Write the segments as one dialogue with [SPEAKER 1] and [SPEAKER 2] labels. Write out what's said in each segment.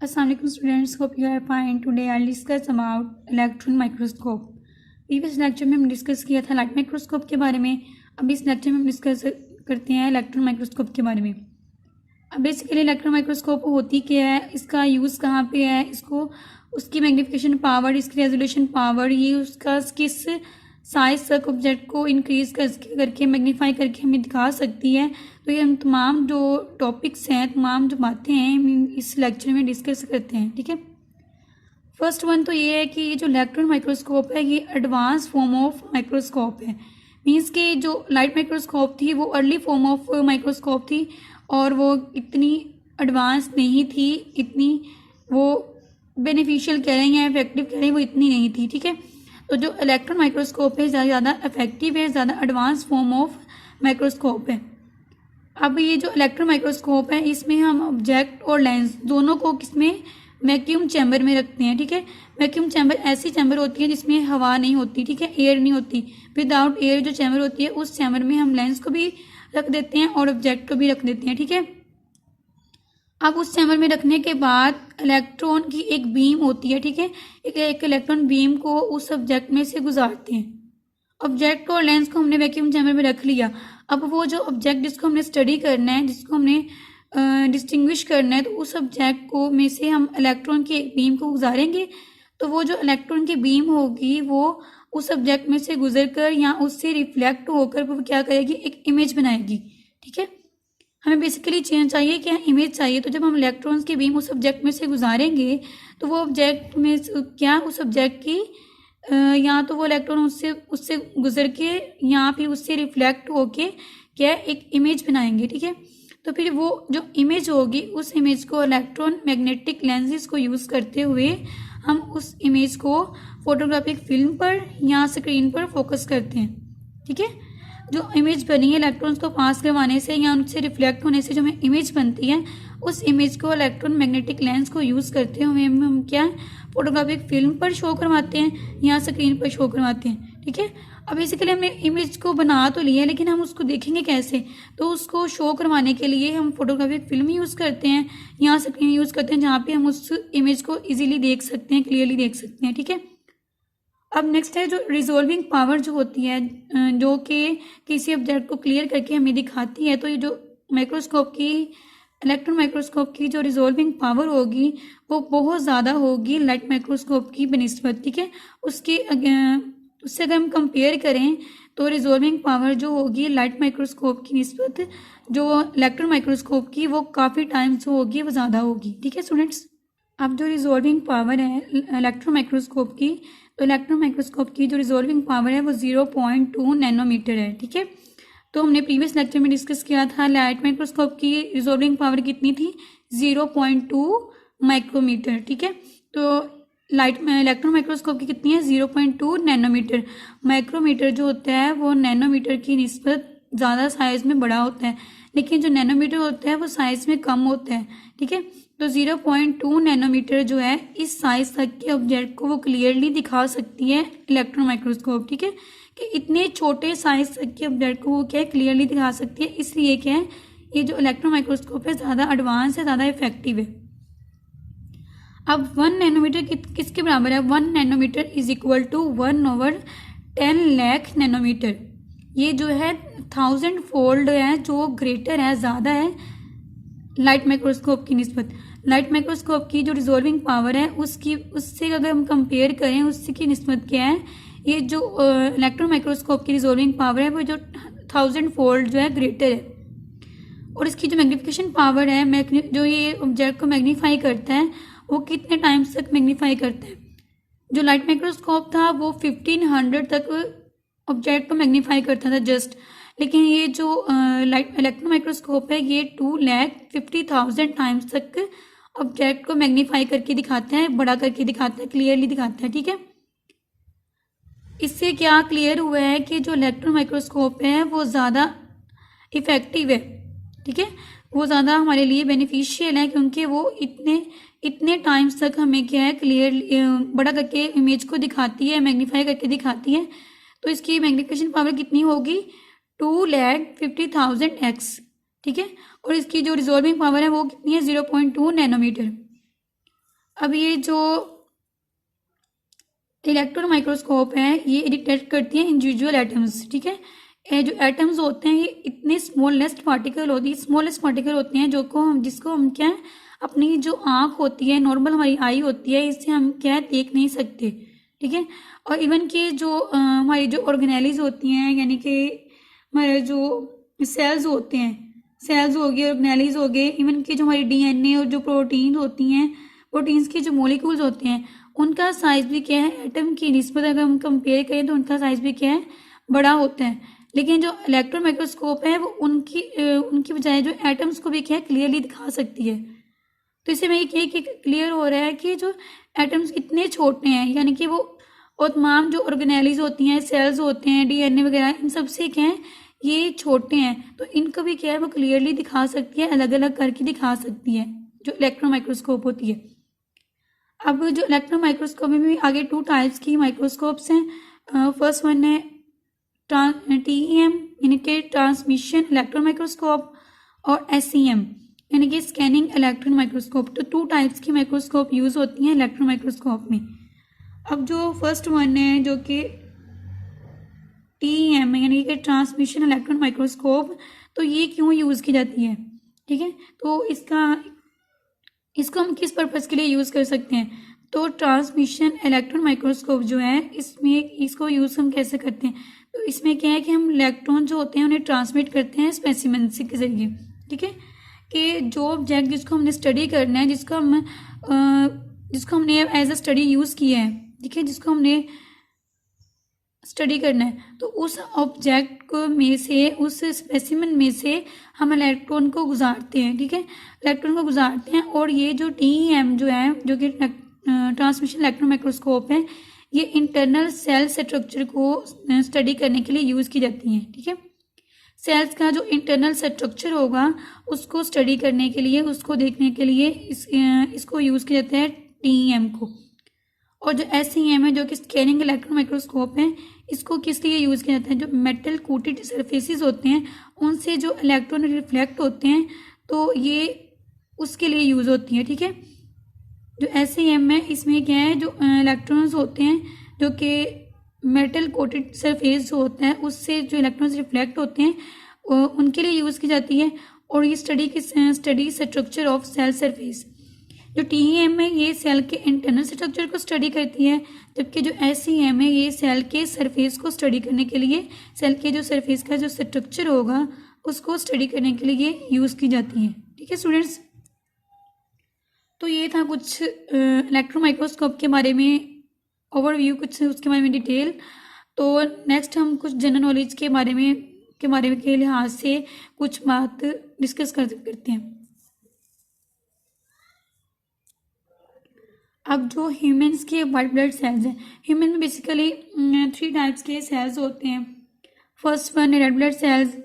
[SPEAKER 1] Assalamualaikum students, hope you are fine. Today I'll discuss about electron microscope. Previous lecture में हम discuss किया था light microscope के बारे में. अब इस लेक्चर में हम डिस्कस करते हैं इलेक्ट्रॉन माइक्रोस्कोप के बारे में. अब बेसिकली इलेक्ट्रॉन माइक्रोस्कोप होती क्या है, इसका यूज़ कहाँ पे है, इसको उसकी मैग्नीफिकेशन पावर, इसकी रेजोल्यूशन पावर, ये उसका किस साइज तक ऑब्जेक्ट को इंक्रीज करके मैग्नीफाई करके हमें दिखा सकती है. तो ये हम तमाम जो टॉपिक्स हैं, तमाम जो बातें हैं, हम इस लेक्चर में डिस्कस करते हैं. ठीक है. फर्स्ट वन तो ये है कि ये जो इलेक्ट्रॉन माइक्रोस्कोप है ये एडवांस फॉर्म ऑफ माइक्रोस्कोप है. मीन्स कि जो लाइट माइक्रोस्कोप थी वो अर्ली फॉर्म ऑफ माइक्रोस्कोप थी और वो इतनी एडवांस नहीं थी, इतनी वो बेनिफिशियल कह रहे हैं या इफेक्टिव कह रहे हैं, वो इतनी नहीं थी. ठीक है. तो जो इलेक्ट्रॉन माइक्रोस्कोप है ज़्यादा इफेक्टिव है, ज़्यादा एडवांस फॉर्म ऑफ माइक्रोस्कोप है. अब ये जो इलेक्ट्रॉन माइक्रोस्कोप है इसमें हम ऑब्जेक्ट और लेंस दोनों को किसमें वैक्यूम चैम्बर में रखते हैं. ठीक है. वैक्यूम चैम्बर ऐसी चैम्बर होती है जिसमें हवा नहीं होती. ठीक है. एयर नहीं होती. विदाउट एयर जो चैम्बर होती है उस चैम्बर में हम लेंस को भी रख देते हैं और ऑब्जेक्ट को भी रख देते हैं. ठीक है. अब उस चैम्बर में रखने के बाद इलेक्ट्रॉन की एक बीम होती है. ठीक है. एक इलेक्ट्रॉन बीम को उस ऑब्जेक्ट में से गुजारते हैं. ऑब्जेक्ट और लेंस को हमने वैक्यूम चैम्बर में रख लिया. अब वो जो ऑब्जेक्ट जिसको हमने स्टडी करना है, जिसको हमने डिस्टिंग्विश करना है, तो उस ऑब्जेक्ट को में से हम इलेक्ट्रॉन की एक बीम को गुजारेंगे. तो वो जो इलेक्ट्रॉन की बीम होगी वो उस ऑब्जेक्ट में से गुजर कर या उससे रिफ्लेक्ट होकर वो क्या करेगी, एक इमेज बनाएगी. ठीक है. हमें बेसिकली चाहिए क्या, इमेज चाहिए. तो जब हम इलेक्ट्रॉन्स की बीम उस ऑब्जेक्ट में से गुजारेंगे तो वो ऑब्जेक्ट में क्या, उस ऑब्जेक्ट की या तो वो इलेक्ट्रॉन उससे गुजर के या फिर उससे रिफ्लेक्ट होके क्या एक इमेज बनाएंगे. ठीक है. तो फिर वो जो इमेज होगी उस इमेज को इलेक्ट्रॉन मैग्नेटिक लेंसेज को यूज़ करते हुए हम उस इमेज को फोटोग्राफिक फिल्म पर या स्क्रीन पर फोकस करते हैं. ठीक है. जो इमेज बनी है इलेक्ट्रॉन्स को पास करवाने से या उनसे रिफ्लेक्ट होने से जो हमें इमेज बनती है, उस इमेज को इलेक्ट्रॉन मैग्नेटिक लेंस को यूज़ करते हुए हम क्या फोटोग्राफिक फिल्म पर शो करवाते हैं या स्क्रीन पर शो करवाते हैं. ठीक है. अब बेसिकली हमने इमेज को बना तो लिया है लेकिन हम उसको देखेंगे कैसे, तो उसको शो करवाने के लिए हम फोटोग्राफिक फिल्म यूज़ करते हैं या स्क्रीन यूज़ करते हैं जहाँ पे हम उस इमेज को ईजिली देख सकते हैं, क्लियरली देख सकते हैं. ठीक है. अब नेक्स्ट है जो रिजोल्विंग पावर जो होती है, जो कि किसी ऑब्जेक्ट को क्लियर करके हमें दिखाती है. तो ये जो माइक्रोस्कोप की इलेक्ट्रॉन माइक्रोस्कोप की जो रिजोल्विंग पावर होगी वो बहुत ज़्यादा होगी लाइट माइक्रोस्कोप की बनिस्बत. ठीक है. उससे अगर हम कंपेयर करें तो रिजोल्विंग पावर जो होगी लाइट माइक्रोस्कोप की निस्बत जो इलेक्ट्रॉन माइक्रोस्कोप की वो काफ़ी टाइम्स होगी, वो ज़्यादा होगी. ठीक है स्टूडेंट्स. अब जो रिजोल्विंग पावर है इलेक्ट्रॉन माइक्रोस्कोप की, तो इलेक्ट्रॉन माइक्रोस्कोप की जो रिजोल्विंग पावर है वो 0.2 नैनोमीटर है. ठीक है. तो हमने प्रीवियस लेक्चर में डिस्कस किया था लाइट माइक्रोस्कोप की रिजोल्विंग पावर कितनी थी, 0.2 माइक्रोमीटर. ठीक है. तो इलेक्ट्रॉन माइक्रोस्कोप की कितनी है, 0.2 नैनोमीटर. माइक्रोमीटर जो होता है वो नैनोमीटर की निस्बत ज़्यादा साइज़ में बड़ा होता है, लेकिन जो नैनोमीटर होता है वो साइज़ में कम होता है. ठीक है. तो 0.2 नैनोमीटर जो है इस साइज तक के ऑब्जेक्ट को वो क्लियरली दिखा सकती है इलेक्ट्रॉन माइक्रोस्कोप. ठीक है. कि इतने छोटे साइज तक के ऑब्जेक्ट को वो क्या क्लियरली दिखा सकती है. इसलिए क्या है, ये जो इलेक्ट्रॉन माइक्रोस्कोप है ज़्यादा एडवांस है, ज़्यादा इफेक्टिव है. अब 1 नैनोमीटर किसके बराबर है, 1 nanometre is equal to 1/10 lakh nanometre. ये जो है 1000 फोल्ड है, जो ग्रेटर है, ज़्यादा है लाइट माइक्रोस्कोप की निस्बत. लाइट माइक्रोस्कोप की जो रिजोल्विंग पावर है उससे अगर हम कंपेयर करें उससे की निस्बत क्या है, ये जो इलेक्ट्रॉन माइक्रोस्कोप की रिजोल्विंग पावर है वो जो 1000 फोल्ड जो है ग्रेटर है. और इसकी जो मैग्नीफिकेशन पावर है, जो ये ऑब्जेक्ट को मैग्नीफाई करता है वो कितने टाइम्स तक मैग्नीफाई करता है. जो लाइट माइक्रोस्कोप था वो 1500 तक ऑब्जेक्ट को मैग्नीफाई करता था जस्ट, लेकिन ये जो इलेक्ट्रॉन माइक्रोस्कोप है ये 2,50,000 टाइम्स तक ऑब्जेक्ट को मैग्नीफाई करके दिखाता है, बड़ा करके दिखाता है, क्लियरली दिखाता है. ठीक है. इससे क्या क्लियर हुआ है कि जो इलेक्ट्रॉन माइक्रोस्कोप है वो ज़्यादा इफेक्टिव है. ठीक है. वो ज़्यादा हमारे लिए बेनिफिशियल है क्योंकि वो इतने टाइम्स तक हमें क्या है क्लियर बड़ा करके इमेज को दिखाती है, मैग्नीफाई करके दिखाती है. तो इसकी मैग्नीफिकेशन पावर कितनी होगी, 2,50,000x. ठीक है. और इसकी जो रिजोल्विंग पावर है वो कितनी है, 0.2 नैनोमीटर. अब ये जो इलेक्ट्रॉन माइक्रोस्कोप है ये डिटेक्ट करती है इंडिविजुअल एटम्स, ठीक है। ये जो एटम्स होते हैं ये इतने स्मॉलेस्ट पार्टिकल होते हैं जिसको हम क्या है, अपनी जो आँख होती है, नॉर्मल हमारी आई होती है, इससे हम क्या है देख नहीं सकते, ठीक है। और इवन कि जो हमारी जो ऑर्गेनेलीज होती हैं, यानी कि हमारे जो सेल्स होते हैं, सेल्स हो गए, ऑर्गेनेलीज हो गए, इवन कि जो हमारी डीएनए और जो प्रोटीन होती हैं, प्रोटीन्स के जो मॉलिक्यूल्स होते हैं, उनका साइज भी क्या है, एटम की निस्बत अगर हम कंपेयर करें तो उनका साइज भी क्या है, बड़ा होता है। लेकिन जो इलेक्ट्रॉन माइक्रोस्कोप है वो उनकी बजाय जो एटम्स को भी क्या है क्लियरली दिखा सकती है। तो इससे में ये क्लियर हो रहा है कि जो एटम्स इतने छोटे हैं, यानी कि वो और तमाम जो ऑर्गेनेलीज होती हैं, सेल्स होते हैं, डीएनए वगैरह, इन सब से क्या है ये छोटे हैं, तो इनको भी क्या है वो क्लियरली दिखा सकती है, अलग अलग करके दिखा सकती है, जो इलेक्ट्रॉन माइक्रोस्कोप होती है। अब जो इलेक्ट्रॉन माइक्रोस्कोप में भी आगे 2 टाइप्स की माइक्रोस्कोप्स हैं। फर्स्ट वन है TEM यानी कि ट्रांसमिशन इलेक्ट्रॉन माइक्रोस्कोप, और SEM यानी कि स्कैनिंग इलेक्ट्रॉन माइक्रोस्कोप। तो 2 टाइप्स की माइक्रोस्कोप यूज़ होती हैं इलेक्ट्रॉन माइक्रोस्कोप में। अब जो फर्स्ट वन है जो कि TEM यानी कि ट्रांसमिशन इलेक्ट्रॉन माइक्रोस्कोप, तो ये क्यों यूज़ की जाती है, ठीक है। तो इसको हम किस पर्पज़ के लिए यूज़ कर सकते हैं, तो ट्रांसमिशन इलेक्ट्रॉन माइक्रोस्कोप जो है इसको यूज़ हम कैसे करते हैं, तो इसमें क्या है कि हम इलेक्ट्रॉन जो होते हैं उन्हें ट्रांसमिट करते हैं स्पेसिमेन के जरिए, ठीक है। कि जो ऑब्जेक्ट जिसको हमने स्टडी करना है, जिसको हमने एज अ स्टडी यूज़ किया है, ठीक है, जिसको हमने स्टडी करना है, तो उस ऑब्जेक्ट को में से, उस स्पेसिमेन में से हम इलेक्ट्रॉन को गुजारते हैं, ठीक है, इलेक्ट्रॉन को गुजारते हैं। और ये जो TEM जो है, जो कि ट्रांसमिशन इलेक्ट्रॉन माइक्रोस्कोप है, ये इंटरनल सेल स्ट्रक्चर को स्टडी करने के लिए यूज़ की जाती हैं, ठीक है। सेल्स का जो इंटरनल स्ट्रक्चर होगा उसको स्टडी करने के लिए, उसको देखने के लिए इसको यूज़ किया जाता है TEM को। और जो SEM है जो कि स्कैनिंग इलेक्ट्रॉन माइक्रोस्कोप है, इसको किस लिए यूज़ किया जाता है, जो मेटल कोटेड सरफेसेस होते हैं उनसे जो इलेक्ट्रॉन रिफ्लेक्ट होते हैं, तो ये उसके लिए यूज़ होती है, ठीक है। जो SEM है इसमें क्या है, जो इलेक्ट्रॉन्स होते हैं जो कि मेटल कोटेड सरफेस जो होता है उससे जो इलेक्ट्रॉन्स रिफ्लेक्ट होते हैं उनके लिए यूज़ की जाती है। और ये study structure of cell surface. जो TEM है ये सेल के इंटरनल स्ट्रक्चर को स्टडी करती है, जबकि जो SEM है ये सेल के सरफेस को स्टडी करने के लिए, सेल के जो सरफेस का जो स्ट्रक्चर होगा उसको स्टडी करने के लिए यूज़ की जाती है, ठीक है स्टूडेंट्स। तो ये था कुछ इलेक्ट्रॉन माइक्रोस्कोप के बारे में ओवरव्यू, कुछ उसके बारे में डिटेल। तो नेक्स्ट हम कुछ जनरल नॉलेज के बारे में के लिहाज से कुछ बात डिस्कस करते हैं। अब जो ह्यूमंस के वाइट ब्लड सेल्स हैं, ह्यूमन में बेसिकली 3 टाइप्स के सेल्स होते हैं। First one red blood cells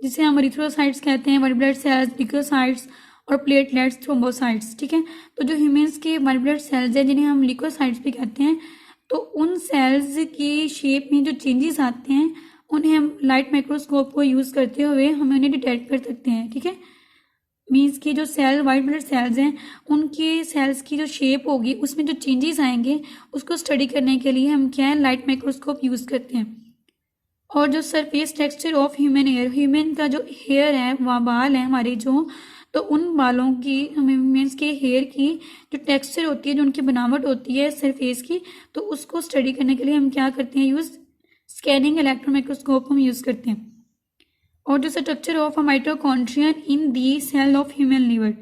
[SPEAKER 1] जिसे हम एरिथ्रोसाइट्स कहते हैं, वाइट ब्लड सेल्स लिकोसाइट्स, और प्लेटलेट्स थ्रोम्बोसाइट्स, ठीक है। तो जो ह्यूमंस के वाइट ब्लड सेल्स हैं जिन्हें हम लिकोसाइट्स भी कहते हैं, तो उन सेल्स की शेप में जो चेंजेस आते हैं उन्हें हम लाइट माइक्रोस्कोप को यूज़ करते हुए हमें उन्हें डिटेक्ट कर सकते हैं, ठीक है। मीन्स की जो सेल वाइट ब्लड सेल्स हैं उनके सेल्स की जो शेप होगी उसमें जो चेंजेस आएंगे उसको स्टडी करने के लिए हम क्या है लाइट माइक्रोस्कोप यूज़ करते हैं। और जो surface texture of human hair, human का जो हेयर है, वह बाल है हमारे जो, तो उन बालों की, ह्यूमन्स के हेयर की जो टेक्सचर होती है, जो उनकी बनावट होती है सरफेस की, तो उसको स्टडी करने के लिए हम क्या करते हैं यूज़, स्कैनिंग इलेक्ट्रॉन माइक्रोस्कोप हम यूज़ करते हैं। और जो structure of a mitochondrion in the cell of human liver,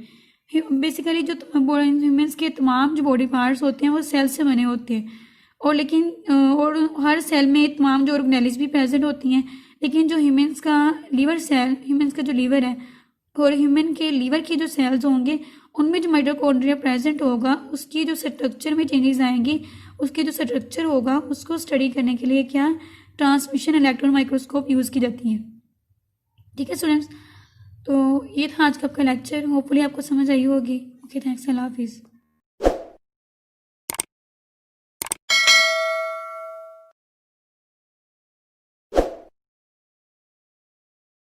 [SPEAKER 1] basically जो ह्यूमन्स के तमाम जो बॉडी पार्ट्स होते हैं वो सेल से बने होते हैं। और हर सेल में तमाम जो ऑर्गेनेलीज भी प्रेजेंट होती हैं, लेकिन जो ह्यूमन्स का लीवर सेल, ह्यूमन्स का जो लीवर है और ह्यूमन के लीवर के जो सेल्स होंगे उनमें जो माइटोकॉन्ड्रिया प्रेजेंट होगा उसकी जो स्ट्रक्चर में चेंजेस आएंगी, उसके जो स्ट्रक्चर होगा उसको स्टडी करने के लिए क्या ट्रांसमिशन इलेक्ट्रॉन माइक्रोस्कोप यूज़ की जाती है, ठीक है स्टूडेंट्स। तो ये था आज का आपका लेक्चर, होपफुली आपको समझ आई होगी। ओके, थैंक्स, अल्लाह हाफिज़।